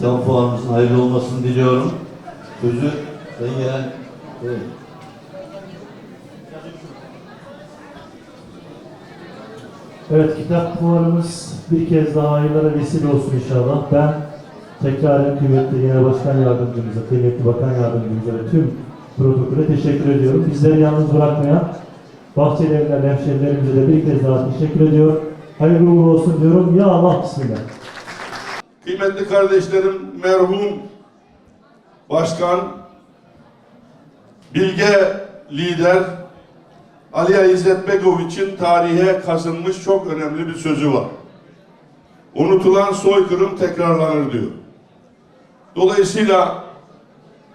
İstanbul Fuarımızın hayırlı olmasını diliyorum. Sözü sayın gelen... Evet. Evet, kitap fuarımız bir kez daha hayırlara vesile olsun inşallah. Ben tekrar kıymetli Genel Başkan Yardımcımıza, kıymetli Bakan Yardımcımıza ve tüm protokole teşekkür ediyorum. Bizleri yalnız bırakmayan Bahçelievler hemşehrilerimize de bir kez daha teşekkür ediyor. Hayırlı uğurlu olsun diyorum. Ya Allah, bismillah. Kıymetli kardeşlerim, merhum Başkan, bilge lider Aliya İzzet Begoviç'in tarihe kazınmış çok önemli bir sözü var. Unutulan soykırım tekrarlanır diyor. Dolayısıyla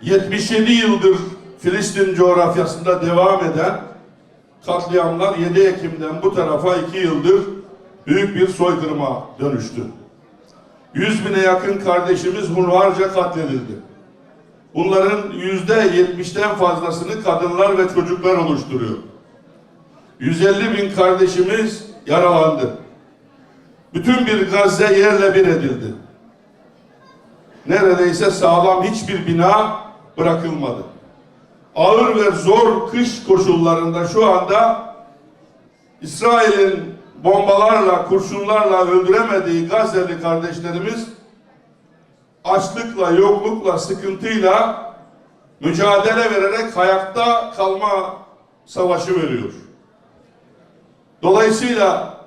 77 yıldır Filistin coğrafyasında devam eden katliamlar 7 Ekim'den bu tarafa 2 yıldır büyük bir soykırıma dönüştü. 100.000'e yakın kardeşimiz hunharca katledildi. Bunların %70'ten fazlasını kadınlar ve çocuklar oluşturuyor. 150.000 kardeşimiz yaralandı. Bütün bir Gazze yerle bir edildi. Neredeyse sağlam hiçbir bina bırakılmadı. Ağır ve zor kış koşullarında şu anda İsrail'in bombalarla, kurşunlarla öldüremediği Gazze'li kardeşlerimiz açlıkla, yoklukla, sıkıntıyla mücadele vererek hayatta kalma savaşı veriyor. Dolayısıyla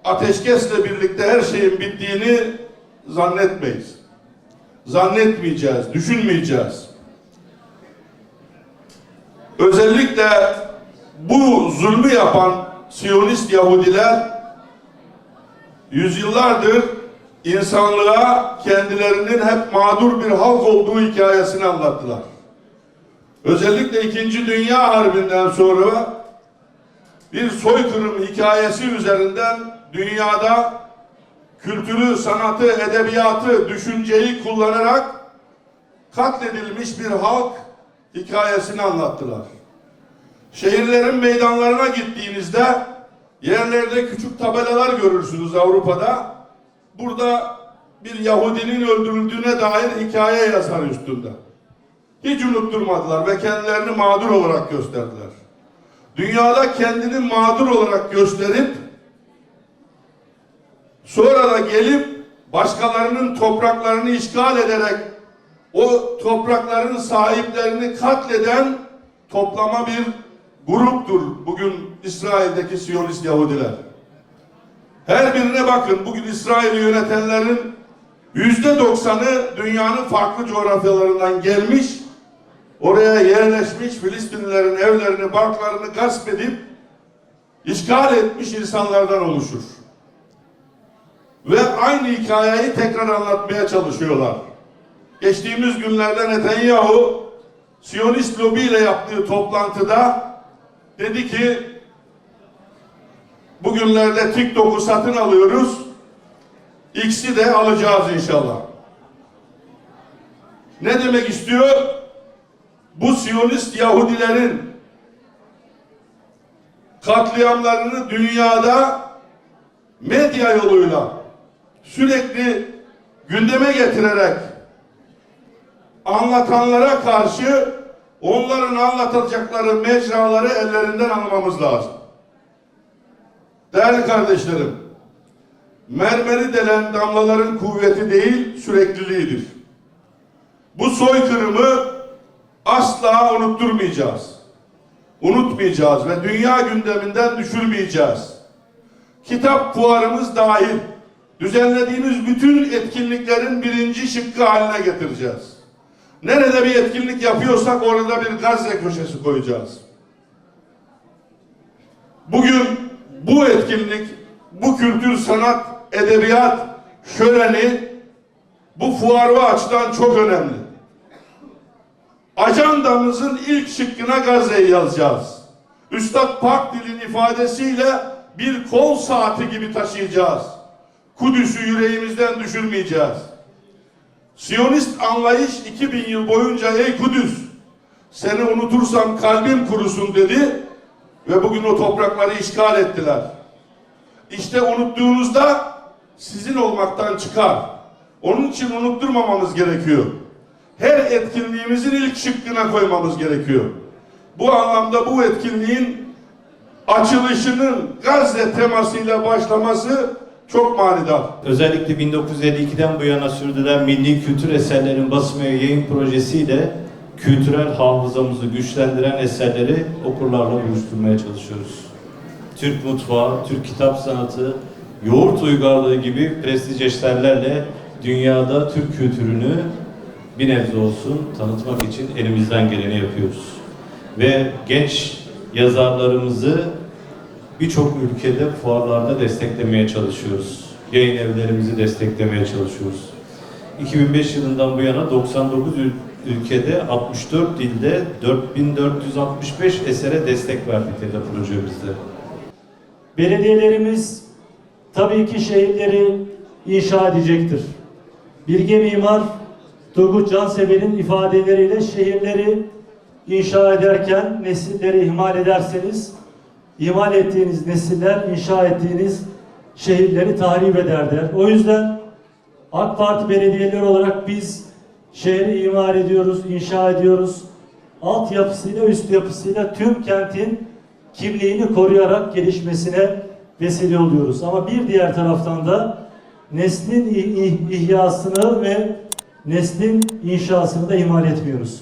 ateşkesle birlikte her şeyin bittiğini zannetmeyiz. Zannetmeyeceğiz, düşünmeyeceğiz. Özellikle bu zulmü yapan Siyonist Yahudiler yüzyıllardır insanlığa kendilerinin hep mağdur bir halk olduğu hikayesini anlattılar. Özellikle 2. Dünya Harbi'nden sonra bir soykırım hikayesi üzerinden dünyada kültürü, sanatı, edebiyatı, düşünceyi kullanarak katledilmiş bir halk hikayesini anlattılar. Şehirlerin meydanlarına gittiğinizde yerlerde küçük tabelalar görürsünüz Avrupa'da. Burada bir Yahudinin öldürüldüğüne dair hikaye yazar üstünde. Hiç unutturmadılar ve kendilerini mağdur olarak gösterdiler. Dünyada kendini mağdur olarak gösterip sonra da gelip başkalarının topraklarını işgal ederek o toprakların sahiplerini katleden toplama bir gruptur bugün İsrail'deki Siyonist Yahudiler. Her birine bakın, bugün İsrail'i yönetenlerin %90'ı dünyanın farklı coğrafyalarından gelmiş, oraya yerleşmiş, Filistinlilerin evlerini, barklarını gasp edip işgal etmiş insanlardan oluşur. Ve aynı hikayeyi tekrar anlatmaya çalışıyorlar. Geçtiğimiz günlerde Netanyahu Siyonist lobi ile yaptığı toplantıda dedi ki bugünlerde TikTok'u satın alıyoruz, X'i de alacağız inşallah. Ne demek istiyor? Bu Siyonist Yahudilerin katliamlarını dünyada medya yoluyla sürekli gündeme getirerek anlatanlara karşı onların anlatacakları mecraları ellerinden almamız lazım. Değerli kardeşlerim, mermeri delen damlaların kuvveti değil, sürekliliğidir. Bu soykırımı asla unutturmayacağız. Unutmayacağız ve dünya gündeminden düşürmeyeceğiz. Kitap fuarımız dahil düzenlediğimiz bütün etkinliklerin birinci şıkkı haline getireceğiz. Nerede bir etkinlik yapıyorsak orada bir Gazze köşesi koyacağız. Bugün bu etkinlik, bu kültür, sanat, edebiyat şöleni bu fuarı açıdan çok önemli. Ajandamızın ilk şıkkına Gazze'yi yazacağız. Üstad Pakdil'in ifadesiyle bir kol saati gibi taşıyacağız. Kudüs'ü yüreğimizden düşürmeyeceğiz. Siyonist anlayış 2000 yıl boyunca ey Kudüs seni unutursam kalbim kurusun dedi ve bugün o toprakları işgal ettiler. İşte unuttuğunuzda sizin olmaktan çıkar. Onun için unutturmamamız gerekiyor. Her etkinliğimizin ilk şıkkına koymamız gerekiyor. Bu anlamda bu etkinliğin açılışının Gazze temasıyla başlaması çok manidar. Özellikle 1952'den bu yana sürdüren milli kültür eserlerin basım ve yayın projesiyle kültürel hafızamızı güçlendiren eserleri okurlarla buluşturmaya çalışıyoruz. Türk mutfağı, Türk kitap sanatı, yoğurt uygarlığı gibi prestij eserlerle dünyada Türk kültürünü bir nebze olsun tanıtmak için elimizden geleni yapıyoruz. Ve genç yazarlarımızı birçok ülkede fuarlarda desteklemeye çalışıyoruz. Yayın evlerimizi desteklemeye çalışıyoruz. 2005 yılından bu yana 99 ülkede 64 dilde 4465 esere destek verdik projemizde. Belediyelerimiz tabii ki şehirleri inşa edecektir. Bilge mimar Turgut Cansever'in ifadeleriyle şehirleri inşa ederken nesilleri ihmal ederseniz, ihmal ettiğiniz nesiller inşa ettiğiniz şehirleri tahrip eder der. O yüzden AK Parti belediyeleri olarak biz şehri imar ediyoruz, inşa ediyoruz. Altyapısıyla, üst yapısıyla tüm kentin kimliğini koruyarak gelişmesine vesile oluyoruz. Ama bir diğer taraftan da neslin ihyasını ve neslin inşasını da ihmal etmiyoruz.